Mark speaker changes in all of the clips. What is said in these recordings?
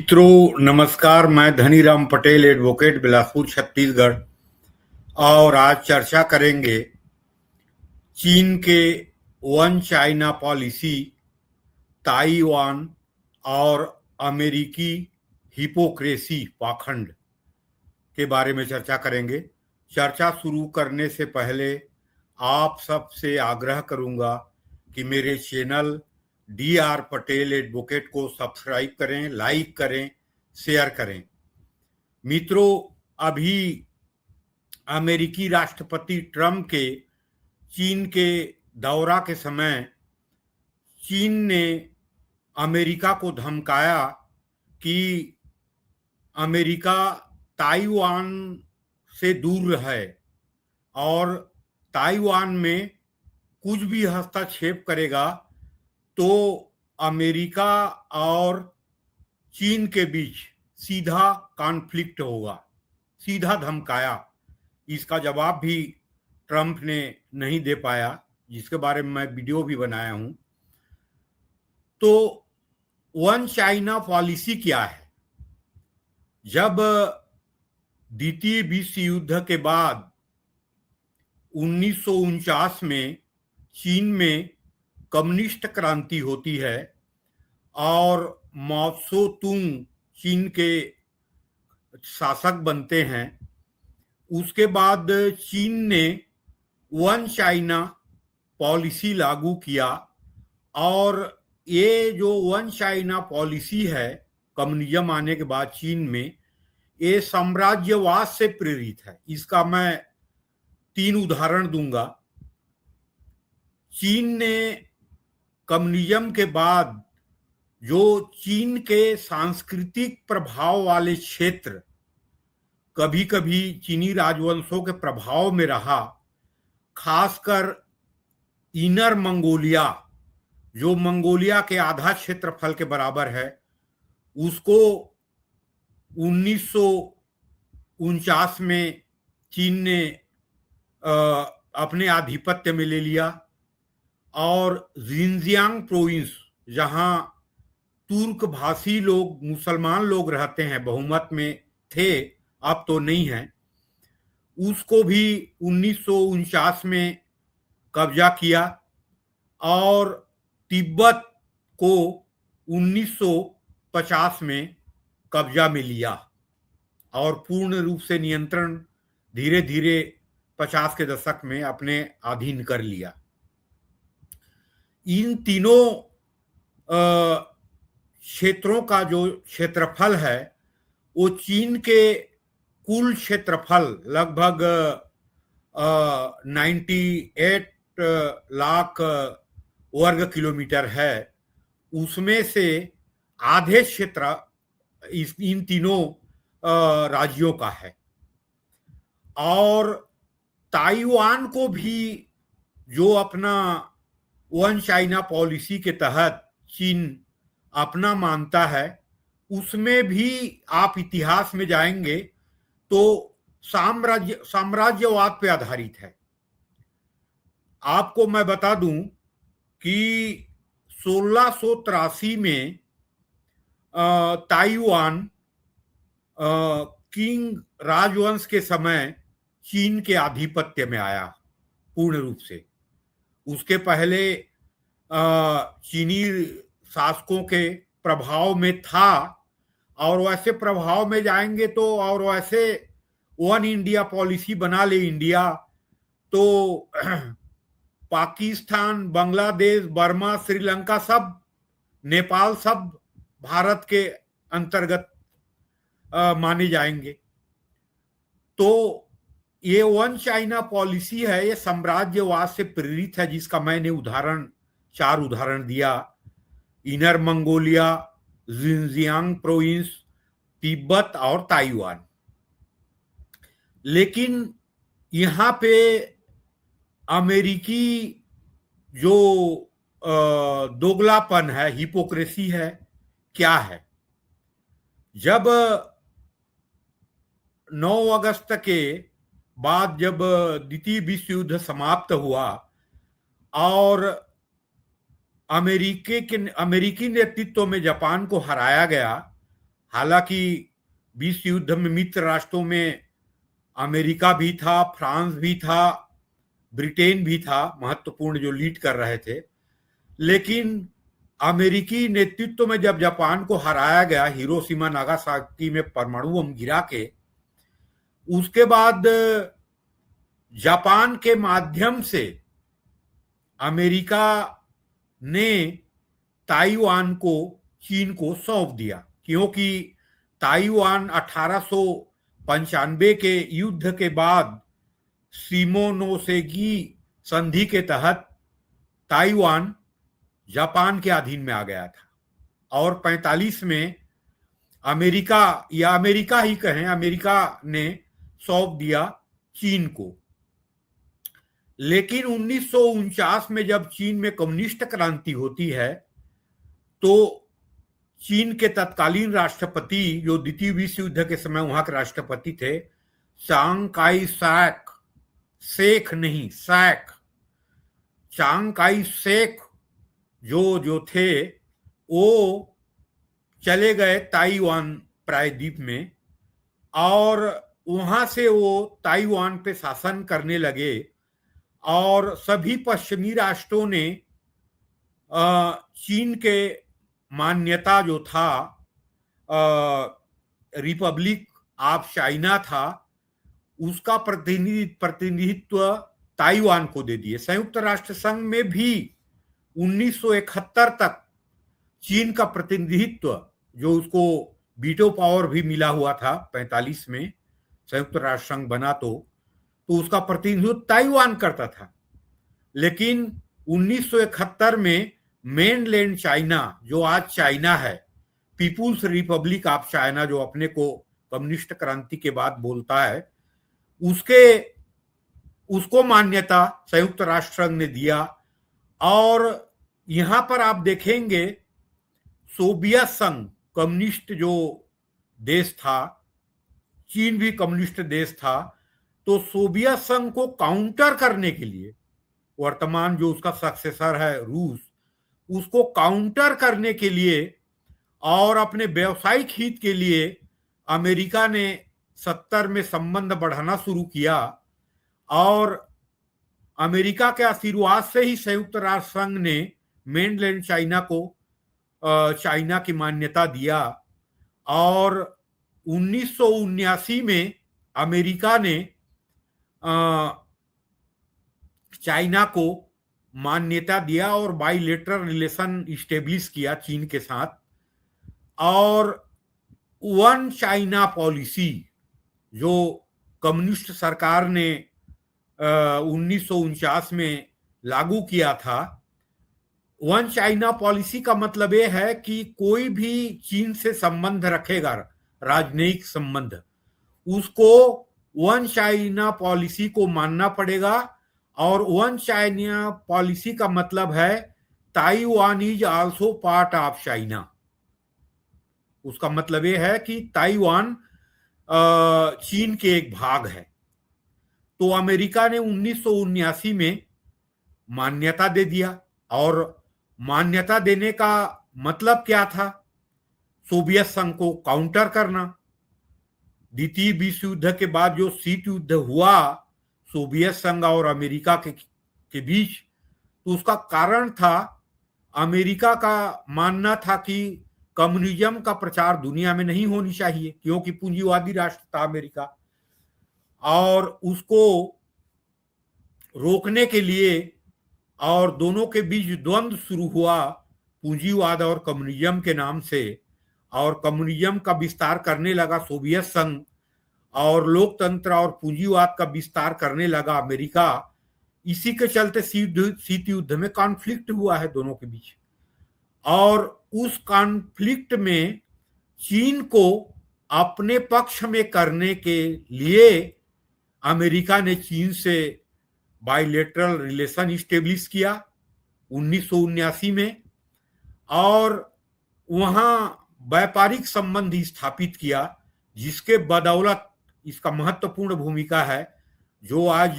Speaker 1: मित्रों नमस्कार। मैं धनीराम पटेल, एडवोकेट, बिलासपुर, छत्तीसगढ़। और आज चर्चा करेंगे चीन के वन चाइना पॉलिसी, ताइवान और अमेरिकी हिपोक्रेसी पाखंड के बारे में चर्चा करेंगे। चर्चा शुरू करने से पहले आप सबसे आग्रह करूंगा कि मेरे चैनल DR पटेल एडवोकेट को सब्सक्राइब करें, लाइक करें, शेयर करें। मित्रों, अभी अमेरिकी राष्ट्रपति ट्रम्प के चीन के दौरा के समय चीन ने अमेरिका को धमकाया कि अमेरिका ताइवान से दूर रहे और ताइवान में कुछ भी हस्तक्षेप करेगा तो अमेरिका और चीन के बीच सीधा कॉन्फ्लिक्ट होगा। सीधा धमकाया। इसका जवाब भी ट्रम्प ने नहीं दे पाया, जिसके बारे में मैं वीडियो भी बनाया हूं। तो वन चाइना पॉलिसी क्या है? जब द्वितीय विश्व युद्ध के बाद 1949 में चीन में कम्युनिस्ट क्रांति होती है और माओ त्से तुंग चीन के शासक बनते हैं, उसके बाद चीन ने वन चाइना पॉलिसी लागू किया। और ये जो वन चाइना पॉलिसी है कम्युनिज्म आने के बाद चीन में, ये साम्राज्यवाद से प्रेरित है। इसका मैं 3 उदाहरण दूंगा। चीन ने कम्युनिज्म के बाद जो चीन के सांस्कृतिक प्रभाव वाले क्षेत्र कभी कभी चीनी राजवंशों के प्रभाव में रहा, खासकर इनर मंगोलिया, जो मंगोलिया के आधा क्षेत्रफल के बराबर है, उसको 1949 में चीन ने अपने आधिपत्य में ले लिया। और जिनजियांग प्रोविंस, जहां तुर्क भाषी लोग, मुसलमान लोग रहते हैं, बहुमत में थे, अब तो नहीं है, उसको भी 1949 में कब्जा किया। और तिब्बत को 1950 में कब्जा में लिया और पूर्ण रूप से नियंत्रण धीरे धीरे 50 के दशक में अपने अधीन कर लिया। इन तीनों क्षेत्रों का जो क्षेत्रफल है वो चीन के कुल क्षेत्रफल लगभग 98 लाख वर्ग किलोमीटर है। उसमें से आधे क्षेत्र इन तीनों राज्यों का है। और ताइवान को भी जो अपना वन चाइना पॉलिसी के तहत चीन अपना मानता है, उसमें भी आप इतिहास में जाएंगे तो साम्राज्यवाद पे आधारित है। आपको मैं बता दूं कि 1683 में ताइवान किंग राजवंश के समय चीन के आधिपत्य में आया पूर्ण रूप से। उसके पहले चीनी शासकों के प्रभाव में था, और वैसे प्रभाव में जाएंगे तो, और वैसे वन इंडिया पॉलिसी बना ले इंडिया तो पाकिस्तान, बांग्लादेश, बर्मा, श्रीलंका, सब, नेपाल, सब भारत के अंतर्गत माने जाएंगे। तो ये वन चाइना पॉलिसी है, ये साम्राज्यवाद से प्रेरित है, जिसका मैंने 4 उदाहरण दिया। Inner Mongolia, Jinjiang province, Tibet और ताइवान। लेकिन यहाँ पे अमेरिकी जो दोगलापन है, हिपोक्रेसी है, क्या है? जब 9 अगस्त के बाद जब द्वितीय विश्व युद्ध समाप्त हुआ और अमेरिकी नेतृत्व में जापान को हराया गया, हालांकि विश्व युद्ध में मित्र राष्ट्रों में अमेरिका भी था, फ्रांस भी था, ब्रिटेन भी था महत्वपूर्ण, जो लीड कर रहे थे। लेकिन अमेरिकी नेतृत्व में जब जापान को हराया गया हिरोशिमा नागासाकी में परमाणु बम गिरा के, उसके बाद जापान के माध्यम से अमेरिका ने ताइवान को चीन को सौंप दिया, क्योंकि ताइवान 1895 के युद्ध के बाद शिमोनोसेगी संधि के तहत ताइवान जापान के अधीन में आ गया था, और 45 में अमेरिका, या अमेरिका ही कहें, अमेरिका ने सौंप दिया चीन को। लेकिन 1949 में जब चीन में कम्युनिस्ट क्रांति होती है, तो चीन के तत्कालीन राष्ट्रपति, जो द्वितीय विश्व युद्ध के समय वहां के राष्ट्रपति थे, चांग काई शैक, शेख नहीं शैक, चांग काई शेक जो थे, वो चले गए ताइवान प्रायद्वीप में, और वहां से वो ताइवान पे शासन करने लगे। और सभी पश्चिमी राष्ट्रों ने चीन के मान्यता जो था रिपब्लिक ऑफ चाइना था, उसका प्रतिनिधित्व ताइवान को दे दिए। संयुक्त राष्ट्र संघ में भी 1971 तक चीन का प्रतिनिधित्व, जो उसको वीटो पावर भी मिला हुआ था 45 में संयुक्त राष्ट्र संघ बना, तो उसका प्रतिनिधित्व ताइवान करता था। लेकिन 1971 में मेनलैंड चाइना, जो आज चाइना है, पीपुल्स रिपब्लिक ऑफ चाइना, जो अपने को कम्युनिस्ट क्रांति के बाद बोलता है, उसको मान्यता संयुक्त राष्ट्र संघ ने दिया। और यहां पर आप देखेंगे सोवियत संघ कम्युनिस्ट जो देश था, चीन भी कम्युनिस्ट देश था, तो सोवियत संघ को काउंटर करने के लिए वर्तमान जो उसका सक्सेसर है रूस, उसको काउंटर करने के लिए और अपने व्यवसायिक हित के लिए अमेरिका ने 70 में संबंध बढ़ाना शुरू किया। और अमेरिका के आशीर्वाद से ही संयुक्त राष्ट्र संघ ने मेनलैंड चाइना को चाइना की मान्यता दिया। और 1979 में अमेरिका ने चाइना को मान्यता दिया और बाइलेटरल रिलेशन इस्टेब्लिश किया चीन के साथ। और वन चाइना पॉलिसी जो कम्युनिस्ट सरकार ने 1949 में लागू किया था, वन चाइना पॉलिसी का मतलब यह है कि कोई भी चीन से संबंध रखेगा, राजनयिक संबंध, उसको वन चाइना पॉलिसी को मानना पड़ेगा। और वन चाइना पॉलिसी का मतलब है Taiwan is also part of China. उसका मतलब यह है कि ताइवान चीन के एक भाग है। तो अमेरिका ने 1979 में मान्यता दे दिया। और मान्यता देने का मतलब क्या था? सोवियत संघ को काउंटर करना। द्वितीय विश्व युद्ध के बाद जो शीत युद्ध हुआ सोवियत संघ और अमेरिका के बीच, तो उसका कारण था, अमेरिका का मानना था कि कम्युनिज्म का प्रचार दुनिया में नहीं होनी चाहिए, क्योंकि पूंजीवादी राष्ट्र था अमेरिका। और उसको रोकने के लिए और दोनों के बीच द्वंद्व शुरू हुआ पूंजीवाद और कम्युनिज्म के नाम से। और कम्युनिज्म का विस्तार करने लगा सोवियत संघ, और लोकतंत्र और पूंजीवाद का विस्तार करने लगा अमेरिका। इसी के चलते शीत युद्ध में कॉन्फ्लिक्ट हुआ है दोनों के बीच। और उस कॉन्फ्लिक्ट में चीन को अपने पक्ष में करने के लिए अमेरिका ने चीन से बाइलेटरल रिलेशन इस्टेब्लिश किया 1979 में, और वहां व्यापारिक संबंध स्थापित किया, जिसके बदौलत इसका महत्वपूर्ण भूमिका है। जो आज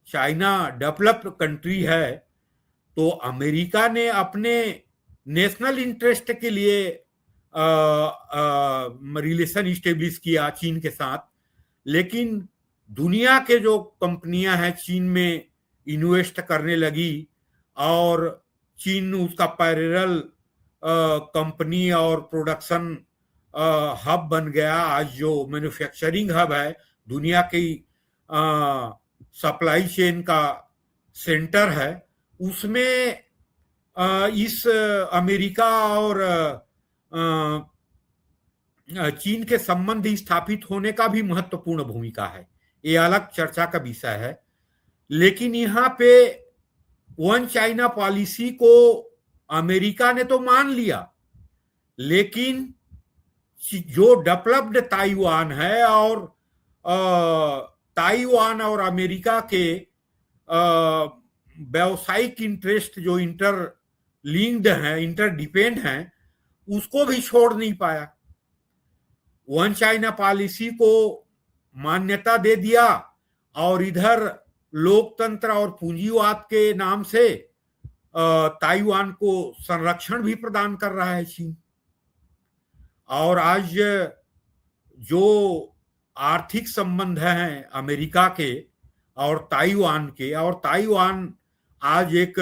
Speaker 1: चाइना डेवलप्ड कंट्री है, तो अमेरिका ने अपने नेशनल इंटरेस्ट के लिए रिलेशन इस्टेब्लिश किया चीन के साथ, लेकिन दुनिया के जो कंपनियां हैं चीन में इन्वेस्ट करने लगी और चीन उसका पैरेलल कंपनी और प्रोडक्शन हब बन गया। आज जो मैन्युफैक्चरिंग हब है, दुनिया की सप्लाई चेन का सेंटर है, उसमें इस अमेरिका और चीन के संबंध स्थापित होने का भी महत्वपूर्ण भूमिका है। ये अलग चर्चा का विषय है, लेकिन यहाँ पे वन चाइना पॉलिसी को अमेरिका ने तो मान लिया, लेकिन जो डेवलप्ड ताइवान है और ताइवान और अमेरिका के व्यावसायिक इंटरेस्ट जो इंटर लिंक्ड हैं, इंटर डिपेंड हैं, उसको भी छोड़ नहीं पाया। वन चाइना पॉलिसी को मान्यता दे दिया और इधर लोकतंत्र और पूंजीवाद के नाम से ताइवान को संरक्षण भी प्रदान कर रहा है चीन। और आज जो आर्थिक संबंध हैं अमेरिका के और ताइवान के, और ताइवान आज एक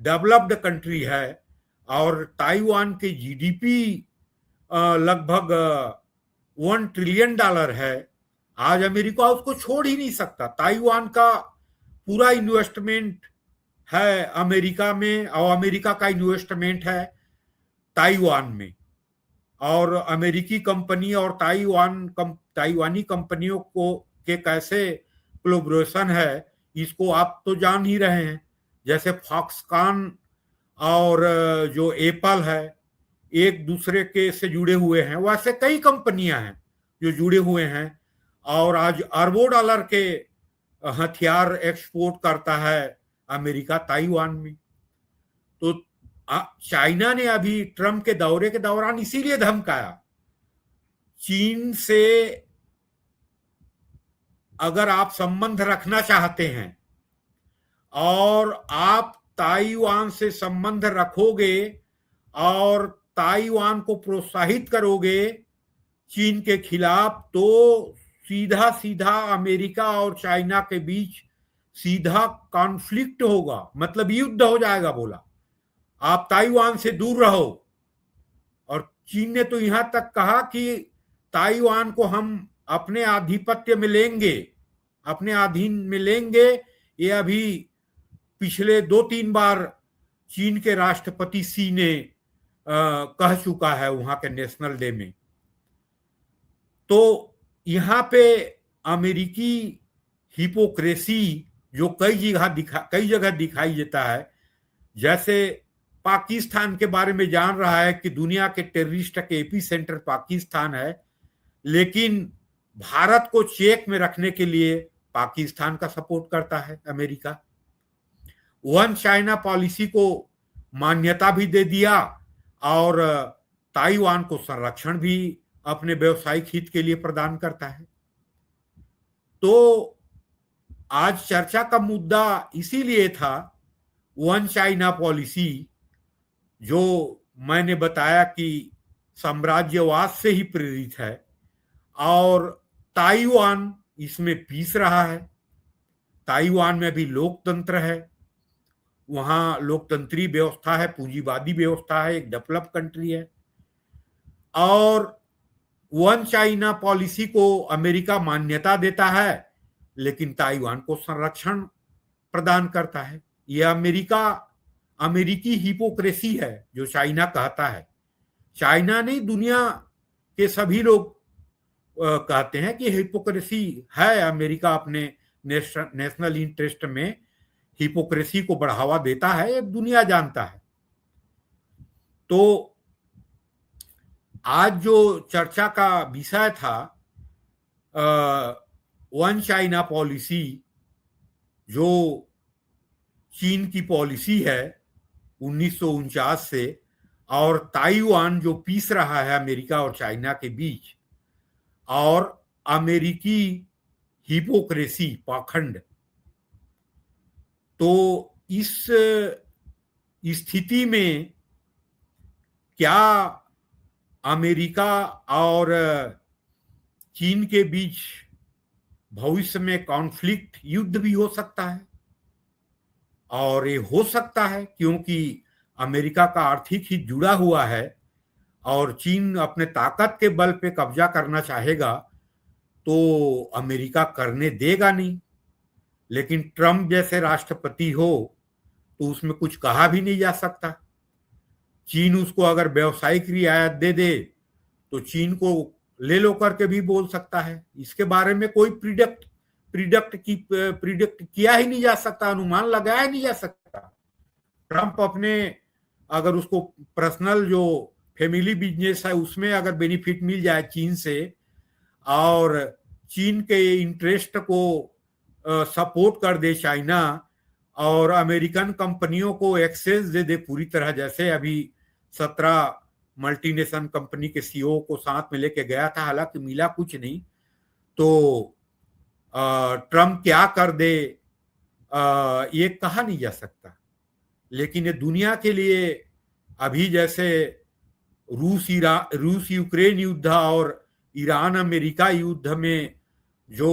Speaker 1: डेवलप्ड कंट्री है और ताइवान के जीडीपी लगभग $1 ट्रिलियन है। आज अमेरिका उसको छोड़ ही नहीं सकता। ताइवान का पूरा इन्वेस्टमेंट है अमेरिका में और अमेरिका का इन्वेस्टमेंट है ताइवान में, और अमेरिकी कंपनी और ताइवानी कंपनियों को के कैसे कोलैबोरेशन है, इसको आप तो जान ही रहे हैं। जैसे फॉक्सकॉन और जो एप्पल है एक दूसरे के से जुड़े हुए हैं, वैसे कई कंपनियां हैं जो जुड़े हुए हैं और आज अरबों डॉलर के हथियार एक्सपोर्ट करता है अमेरिका ताइवान में। तो चाइना ने अभी ट्रम्प के दौरे के दौरान इसीलिए धमकाया, चीन से अगर आप संबंध रखना चाहते हैं और आप ताइवान से संबंध रखोगे और ताइवान को प्रोत्साहित करोगे चीन के खिलाफ, तो सीधा सीधा अमेरिका और चाइना के बीच सीधा कॉन्फ्लिक्ट होगा, मतलब युद्ध हो जाएगा। बोला आप ताइवान से दूर रहो। और चीन ने तो यहां तक कहा कि ताइवान को हम अपने आधिपत्य में लेंगे, अपने अधीन में लेंगे। ये अभी पिछले 2-3 बार चीन के राष्ट्रपति शी ने कह चुका है वहां के नेशनल डे में। तो यहां पे अमेरिकी हिपोक्रेसी जो कई जगह दिखाई देता है, जैसे पाकिस्तान के बारे में जान रहा है कि दुनिया के टेररिस्ट के एपी सेंटर पाकिस्तान है, लेकिन भारत को चेक में रखने के लिए पाकिस्तान का सपोर्ट करता है अमेरिका। वन चाइना पॉलिसी को मान्यता भी दे दिया और ताइवान को संरक्षण भी अपने व्यवसायिक हित के लिए प्रदान करता है। तो आज चर्चा का मुद्दा इसीलिए था वन चाइना पॉलिसी, जो मैंने बताया कि साम्राज्यवाद से ही प्रेरित है और ताइवान इसमें पीस रहा है। ताइवान में भी लोकतंत्र है, वहां लोकतंत्री व्यवस्था है, पूंजीवादी व्यवस्था है, एक डेवलप कंट्री है। और वन चाइना पॉलिसी को अमेरिका मान्यता देता है, लेकिन ताइवान को संरक्षण प्रदान करता है। यह अमेरिकी हिपोक्रेसी है जो चाइना कहता है। चाइना नहीं, दुनिया के सभी लोग कहते हैं कि हिपोक्रेसी है। अमेरिका अपने नेशनल इंटरेस्ट में हिपोक्रेसी को बढ़ावा देता है, ये दुनिया जानता है। तो आज जो चर्चा का विषय था वन चाइना पॉलिसी, जो चीन की पॉलिसी है 1949 से, और ताइवान जो पीस रहा है अमेरिका और चाइना के बीच, और अमेरिकी हिपोक्रेसी पाखंड। तो इस स्थिति में क्या अमेरिका और चीन के बीच भविष्य में कॉन्फ्लिक्ट, युद्ध भी हो सकता है। और ये हो सकता है क्योंकि अमेरिका का आर्थिक हित जुड़ा हुआ है और चीन अपने ताकत के बल पे कब्जा करना चाहेगा तो अमेरिका करने देगा नहीं। लेकिन ट्रम्प जैसे राष्ट्रपति हो तो उसमें कुछ कहा भी नहीं जा सकता। चीन उसको अगर व्यवसायिक रियायत दे दे तो चीन को ले लो करके भी बोल सकता है। इसके बारे में कोई प्रिडिक्ट किया ही नहीं जा सकता, अनुमान लगाया नहीं जा सकता। ट्रम्प अपने, अगर उसको पर्सनल जो फैमिली बिजनेस है उसमें अगर बेनिफिट मिल जाए चीन से और चीन के इंटरेस्ट को सपोर्ट कर दे चाइना और अमेरिकन कंपनियों को एक्सेस दे दे पूरी तरह, जैसे अभी 17 मल्टीनेशनल कंपनी के सीईओ को साथ में लेके गया था, हालांकि मिला कुछ नहीं। तो ट्रम्प क्या कर दे ये कहा नहीं जा सकता। लेकिन ये दुनिया के लिए अभी जैसे रूस यूक्रेन युद्ध और ईरान अमेरिका युद्ध में जो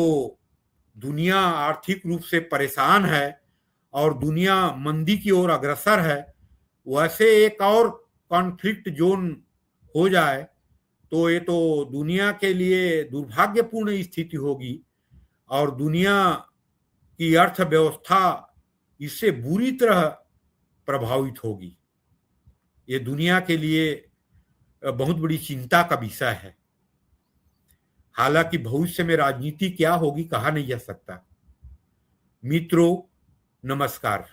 Speaker 1: दुनिया आर्थिक रूप से परेशान है और दुनिया मंदी की ओर अग्रसर है, वैसे एक और कॉन्फ्लिक्ट जोन हो जाए तो ये तो दुनिया के लिए दुर्भाग्यपूर्ण स्थिति होगी और दुनिया की अर्थव्यवस्था इससे बुरी तरह प्रभावित होगी। ये दुनिया के लिए बहुत बड़ी चिंता का विषय है। हालांकि भविष्य में राजनीति क्या होगी कहा नहीं जा सकता। मित्रों, नमस्कार।